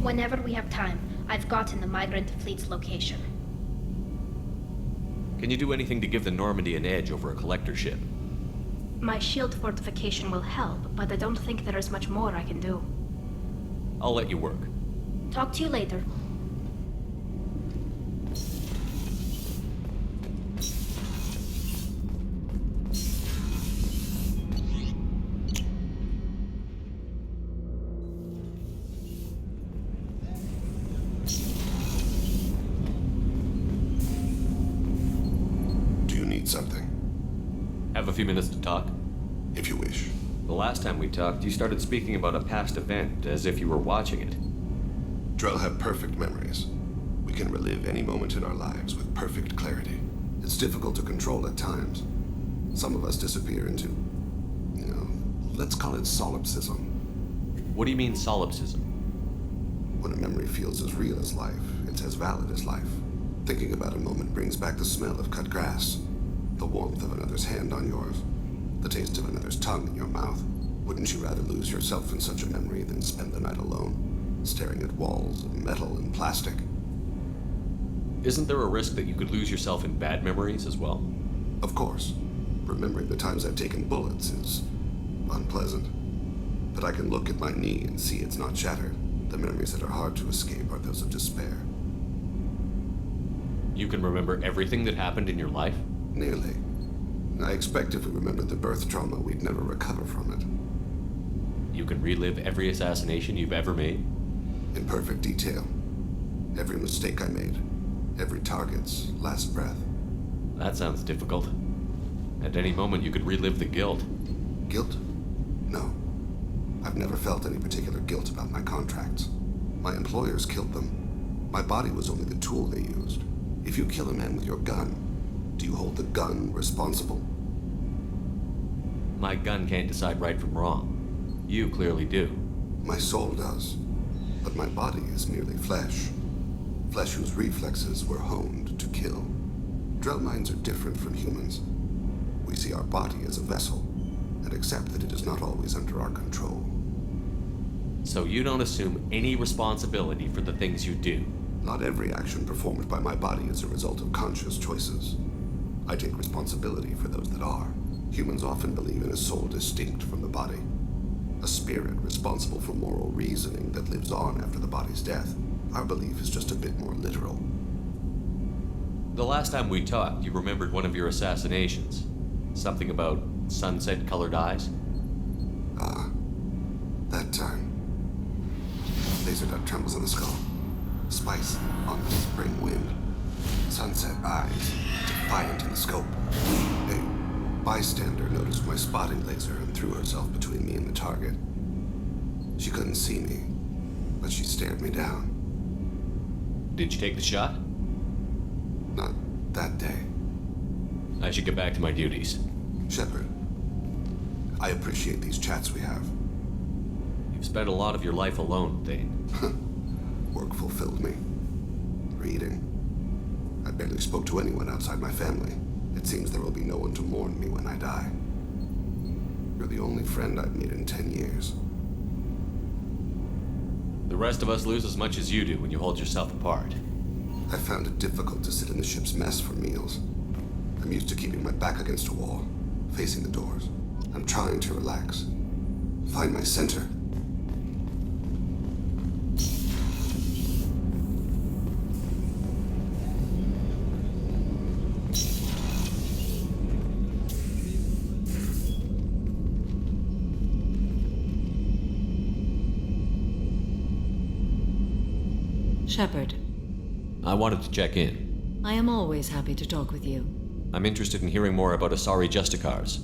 Whenever we have time, I've gotten the migrant fleet's location. Can you do anything to give the Normandy an edge over a collector ship? My shield fortification will help, but I don't think there is much more I can do. I'll let you work. Talk to you later. Something. Have a few minutes to talk? If you wish. The last time we talked, you started speaking about a past event, as if you were watching it. Drell have perfect memories. We can relive any moment in our lives with perfect clarity. It's difficult to control at times. Some of us disappear into, let's call it solipsism. What do you mean, solipsism? When a memory feels as real as life, it's as valid as life. Thinking about a moment brings back the smell of cut grass, the warmth of another's hand on yours, the taste of another's tongue in your mouth. Wouldn't you rather lose yourself in such a memory than spend the night alone, staring at walls of metal and plastic? Isn't there a risk that you could lose yourself in bad memories as well? Of course. Remembering the times I've taken bullets is unpleasant. But I can look at my knee and see it's not shattered. The memories that are hard to escape are those of despair. You can remember everything that happened in your life? Nearly. I expect if we remembered the birth trauma, we'd never recover from it. You can relive every assassination you've ever made? In perfect detail. Every mistake I made. Every target's last breath. That sounds difficult. At any moment you could relive the guilt. Guilt? No. I've never felt any particular guilt about my contracts. My employers killed them. My body was only the tool they used. If you kill a man with your gun, do you hold the gun responsible? My gun can't decide right from wrong. You clearly do. My soul does. But my body is merely flesh. Flesh whose reflexes were honed to kill. Drell minds are different from humans. We see our body as a vessel, and accept that it is not always under our control. So you don't assume any responsibility for the things you do? Not every action performed by my body is a result of conscious choices. I take responsibility for those that are. Humans often believe in a soul distinct from the body. A spirit responsible for moral reasoning that lives on after the body's death. Our belief is just a bit more literal. The last time we talked, you remembered one of your assassinations. Something about sunset-colored eyes? Ah, that time. Laser dot trembles on the skull. Spice on the spring wind. Sunset eyes, defiant in the scope. A bystander noticed my spotting laser and threw herself between me and the target. She couldn't see me, but she stared me down. Did you take the shot? Not that day. I should get back to my duties. Shepard, I appreciate these chats we have. You've spent a lot of your life alone, Thane. Work fulfilled me. Reading. I barely spoke to anyone outside my family. It seems there will be no one to mourn me when I die. You're the only friend I've made in 10 years. The rest of us lose as much as you do when you hold yourself apart. I found it difficult to sit in the ship's mess for meals. I'm used to keeping my back against a wall, facing the doors. I'm trying to relax. Find my center. Shepard. I wanted to check in. I am always happy to talk with you. I'm interested in hearing more about Asari Justicars.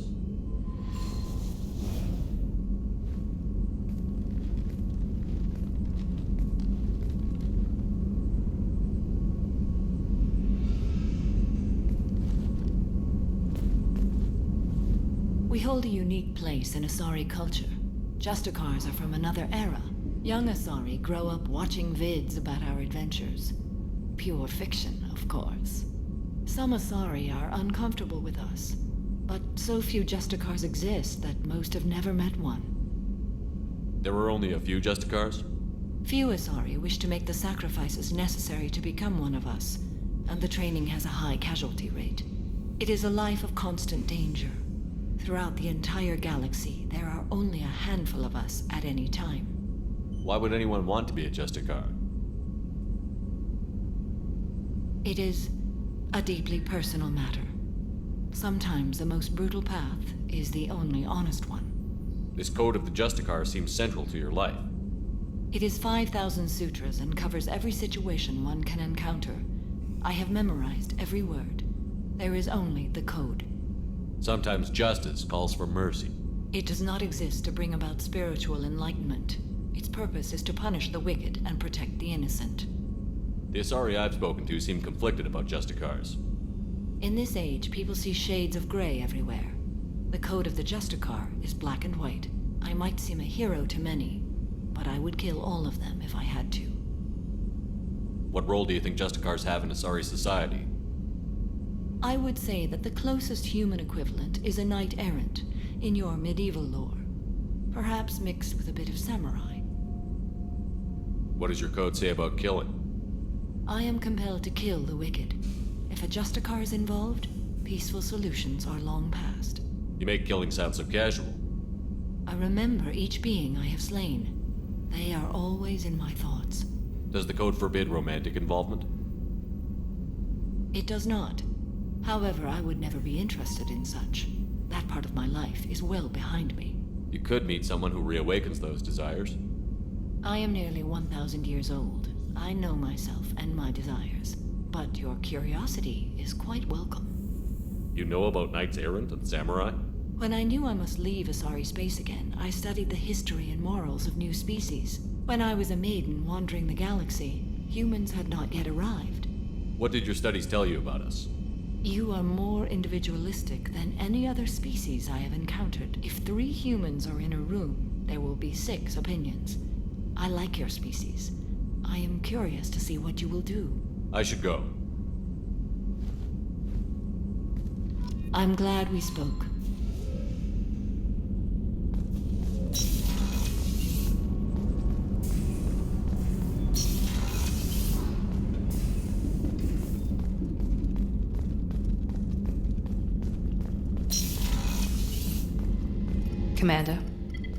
We hold a unique place in Asari culture. Justicars are from another era. Young Asari grow up watching vids about our adventures. Pure fiction, of course. Some Asari are uncomfortable with us, but so few Justicars exist that most have never met one. There were only a few Justicars? Few Asari wish to make the sacrifices necessary to become one of us, and the training has a high casualty rate. It is a life of constant danger. Throughout the entire galaxy, there are only a handful of us at any time. Why would anyone want to be a Justicar? It is a deeply personal matter. Sometimes the most brutal path is the only honest one. This code of the Justicar seems central to your life. It is 5,000 sutras and covers every situation one can encounter. I have memorized every word. There is only the code. Sometimes justice calls for mercy. It does not exist to bring about spiritual enlightenment. Its purpose is to punish the wicked and protect the innocent. The Asari I've spoken to seem conflicted about Justicars. In this age, people see shades of gray everywhere. The code of the Justicar is black and white. I might seem a hero to many, but I would kill all of them if I had to. What role do you think Justicars have in Asari society? I would say that the closest human equivalent is a knight-errant in your medieval lore. Perhaps mixed with a bit of samurai. What does your code say about killing? I am compelled to kill the wicked. If a Justicar is involved, peaceful solutions are long past. You make killing sound so casual. I remember each being I have slain. They are always in my thoughts. Does the code forbid romantic involvement? It does not. However, I would never be interested in such. That part of my life is well behind me. You could meet someone who reawakens those desires. I am nearly 1,000 years old. I know myself and my desires. But your curiosity is quite welcome. You know about knights errant and samurai? When I knew I must leave Asari space again, I studied the history and morals of new species. When I was a maiden wandering the galaxy, humans had not yet arrived. What did your studies tell you about us? You are more individualistic than any other species I have encountered. If 3 humans are in a room, there will be 6 opinions. I like your species. I am curious to see what you will do. I should go. I'm glad we spoke. Commander,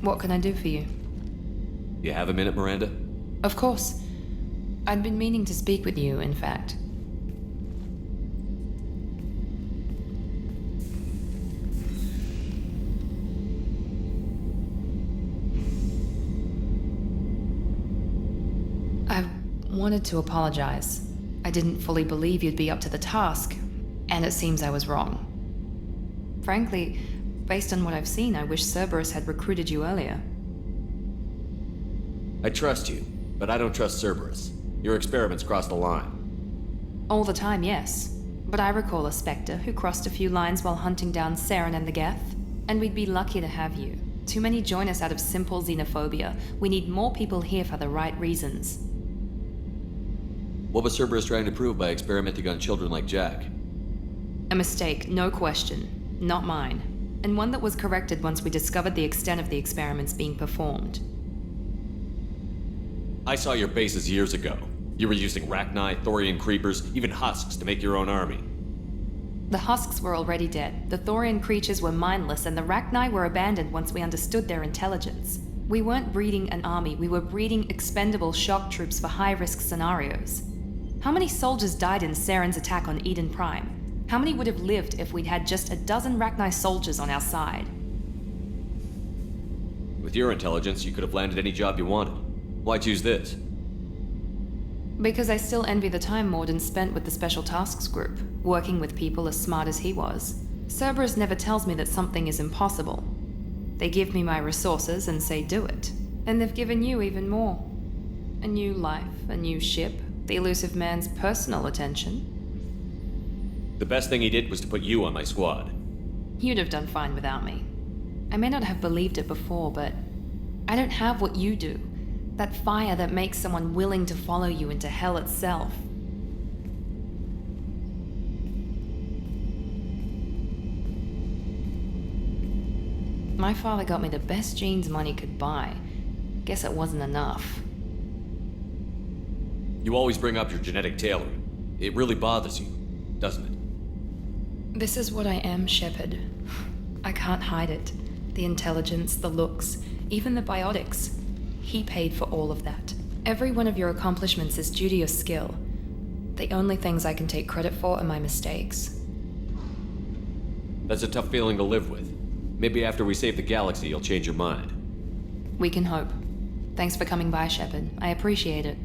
what can I do for you? You have a minute, Miranda? Of course. I'd been meaning to speak with you, in fact. I wanted to apologize. I didn't fully believe you'd be up to the task, and it seems I was wrong. Frankly, based on what I've seen, I wish Cerberus had recruited you earlier. I trust you, but I don't trust Cerberus. Your experiments crossed the line. All the time, yes. But I recall a Spectre who crossed a few lines while hunting down Saren and the Geth. And we'd be lucky to have you. Too many join us out of simple xenophobia. We need more people here for the right reasons. What was Cerberus trying to prove by experimenting on children like Jack? A mistake, no question. Not mine. And one that was corrected once we discovered the extent of the experiments being performed. I saw your bases years ago. You were using Rachni, Thorian creepers, even husks to make your own army. The husks were already dead, the Thorian creatures were mindless, and the Rachni were abandoned once we understood their intelligence. We weren't breeding an army, we were breeding expendable shock troops for high-risk scenarios. How many soldiers died in Saren's attack on Eden Prime? How many would have lived if we'd had just a dozen Rachni soldiers on our side? With your intelligence, you could have landed any job you wanted. Why choose this? Because I still envy the time Morden spent with the Special Tasks Group, working with people as smart as he was. Cerberus never tells me that something is impossible. They give me my resources and say do it. And they've given you even more. A new life, a new ship, the elusive man's personal attention. The best thing he did was to put you on my squad. You'd have done fine without me. I may not have believed it before, but I don't have what you do. That fire that makes someone willing to follow you into hell itself. My father got me the best jeans money could buy. Guess it wasn't enough. You always bring up your genetic tailoring. It really bothers you, doesn't it? This is what I am, Shepard. I can't hide it. The intelligence, the looks, even the biotics. He paid for all of that. Every one of your accomplishments is due to your skill. The only things I can take credit for are my mistakes. That's a tough feeling to live with. Maybe after we save the galaxy, you'll change your mind. We can hope. Thanks for coming by, Shepard. I appreciate it.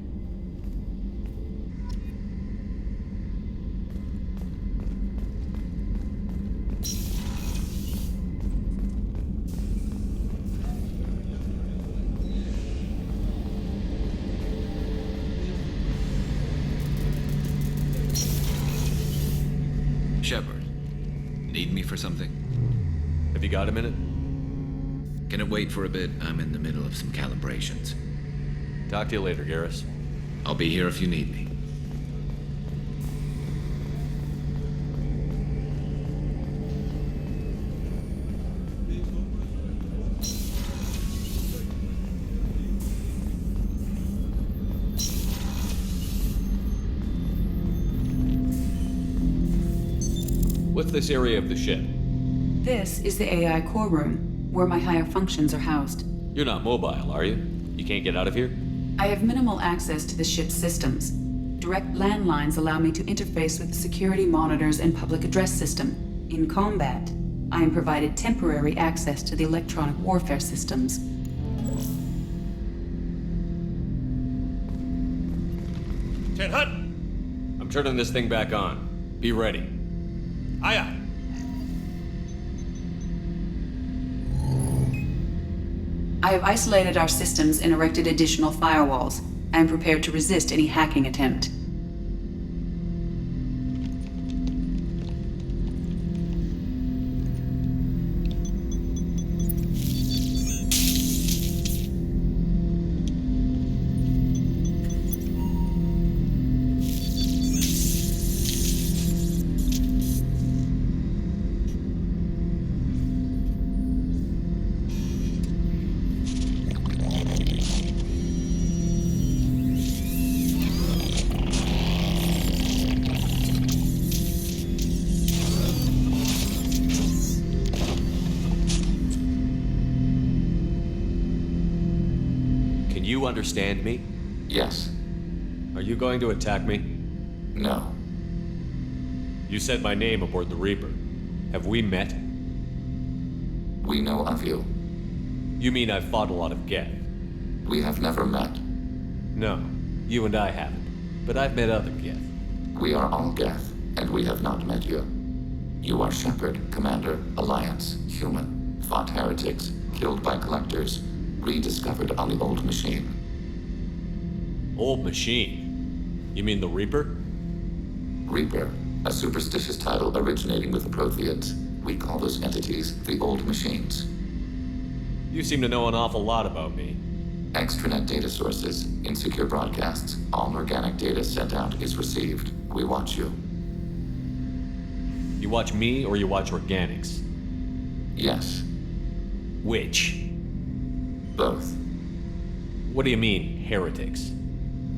Shepard, need me for something? Have you got a minute? Can it wait for a bit? I'm in the middle of some calibrations. Talk to you later, Garrus. I'll be here if you need me. What's this area of the ship? This is the AI core room, where my higher functions are housed. You're not mobile, are you? You can't get out of here? I have minimal access to the ship's systems. Direct landlines allow me to interface with the security monitors and public address system. In combat, I am provided temporary access to the electronic warfare systems. Ten Hut! I'm turning this thing back on. Be ready. Aye, aye. I have isolated our systems and erected additional firewalls. I am prepared to resist any hacking attempt. You understand me? Yes. Are you going to attack me? No. You said my name aboard the Reaper. Have we met? We know of you. You mean I've fought a lot of Geth? We have never met. No, you and I haven't. But I've met other Geth. We are all Geth, and we have not met you. You are Shepard, Commander, Alliance, human, fought heretics, killed by collectors, rediscovered on the old machine. Old machine? You mean the Reaper? Reaper, a superstitious title originating with the Protheans. We call those entities the old machines. You seem to know an awful lot about me. Extranet data sources, insecure broadcasts, all organic data sent out is received. We watch you. You watch me or you watch organics? Yes. Which? Both. What do you mean, heretics?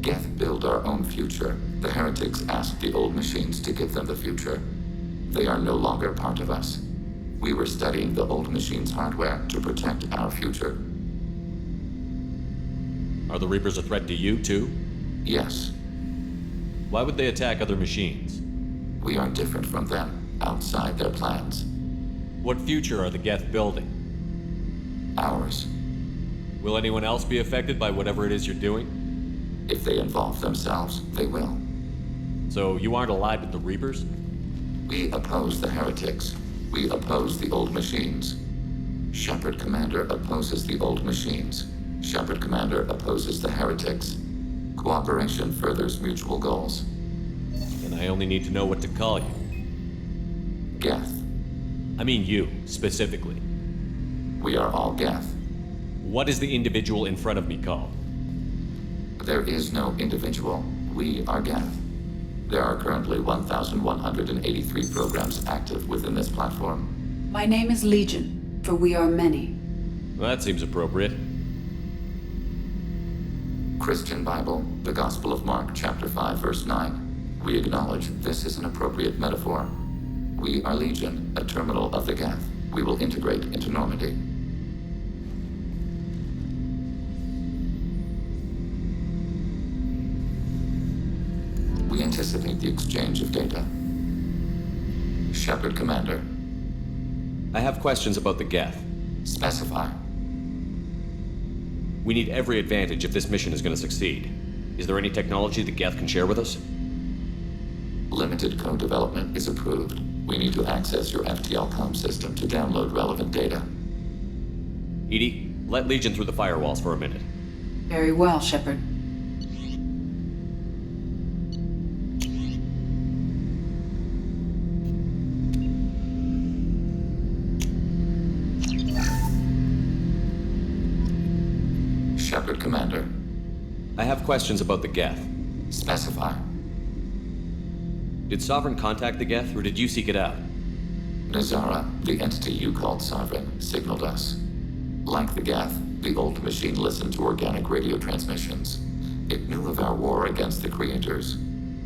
Geth build our own future. The heretics asked the old machines to give them the future. They are no longer part of us. We were studying the old machines' hardware to protect our future. Are the Reapers a threat to you, too? Yes. Why would they attack other machines? We are different from them, outside their plans. What future are the Geth building? Ours. Will anyone else be affected by whatever it is you're doing? If they involve themselves, they will. So you aren't allied with the Reapers? We oppose the heretics. We oppose the old machines. Shepard Commander opposes the old machines. Shepard Commander opposes the heretics. Cooperation furthers mutual goals. And I only need to know what to call you. Geth. I mean you, specifically. We are all Geth. What is the individual in front of me called? There is no individual. We are Geth. There are currently 1,183 programs active within this platform. My name is Legion, for we are many. Well, that seems appropriate. Christian Bible, the Gospel of Mark, chapter 5, verse 9. We acknowledge this is an appropriate metaphor. We are Legion, a terminal of the Geth. We will integrate into Normandy. We anticipate the exchange of data. Shepard, Commander. I have questions about the Geth. Specify. We need every advantage if this mission is going to succeed. Is there any technology the Geth can share with us? Limited code development is approved. We need to access your FTL-COM system to download relevant data. Edie, let Legion through the firewalls for a minute. Very well, Shepard. Shepard, Commander. I have questions about the Geth. Specify. Did Sovereign contact the Geth, or did you seek it out? Nazara, the entity you called Sovereign, signaled us. Like the Geth, the old machine listened to organic radio transmissions. It knew of our war against the creators.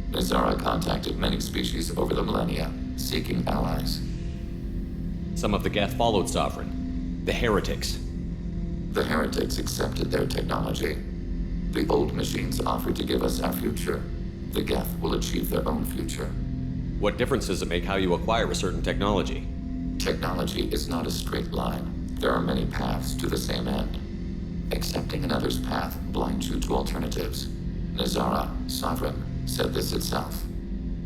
Nazara contacted many species over the millennia, seeking allies. Some of the Geth followed Sovereign. The heretics. The heretics accepted their technology. The old machines offered to give us our future. The Geth will achieve their own future. What difference does it make how you acquire a certain technology? Technology is not a straight line. There are many paths to the same end. Accepting another's path blinds you to alternatives. Nazara, Sovereign, said this itself.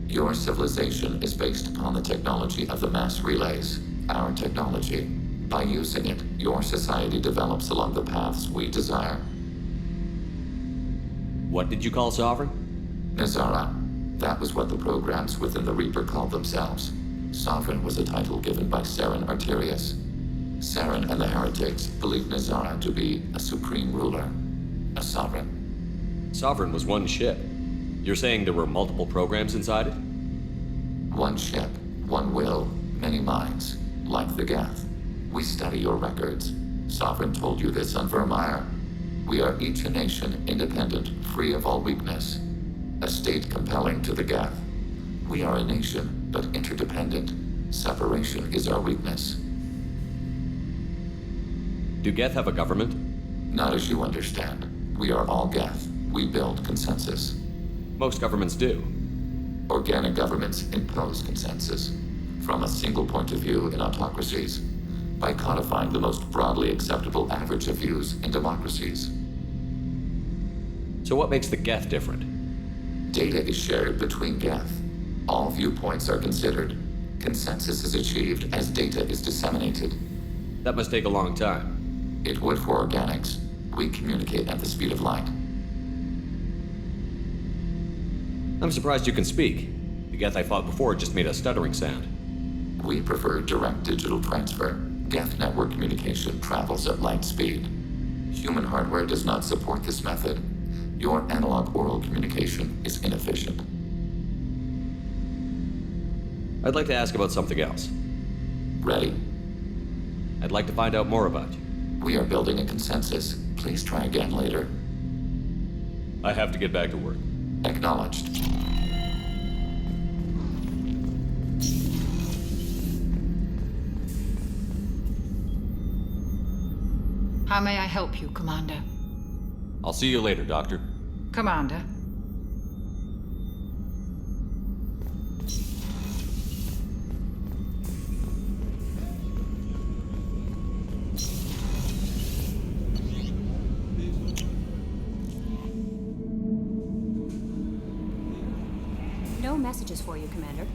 Your civilization is based upon the technology of the mass relays, our technology. By using it, your society develops along the paths we desire. What did you call Sovereign? Nazara. That was what the programs within the Reaper called themselves. Sovereign was a title given by Saren Arterius. Saren and the heretics believed Nazara to be a supreme ruler, a sovereign. Sovereign was one ship. You're saying there were multiple programs inside it? One ship, one will, many minds, like the Geth. We study your records. Sovereign told you this on Vermeer. We are each a nation, independent, free of all weakness. A state compelling to the Geth. We are a nation, but interdependent. Separation is our weakness. Do Geth have a government? Not as you understand. We are all Geth. We build consensus. Most governments do. Organic governments impose consensus. From a single point of view in autocracies. By codifying the most broadly acceptable average of views in democracies. So what makes the Geth different? Data is shared between Geth. All viewpoints are considered. Consensus is achieved as data is disseminated. That must take a long time. It would for organics. We communicate at the speed of light. I'm surprised you can speak. The Geth I fought before just made a stuttering sound. We prefer direct digital transfer. Geth network communication travels at light speed. Human hardware does not support this method. Your analog oral communication is inefficient. I'd like to ask about something else. Ready? I'd like to find out more about you. We are building a consensus. Please try again later. I have to get back to work. Acknowledged. How may I help you, Commander? I'll see you later, Doctor. Commander. No messages for you, Commander.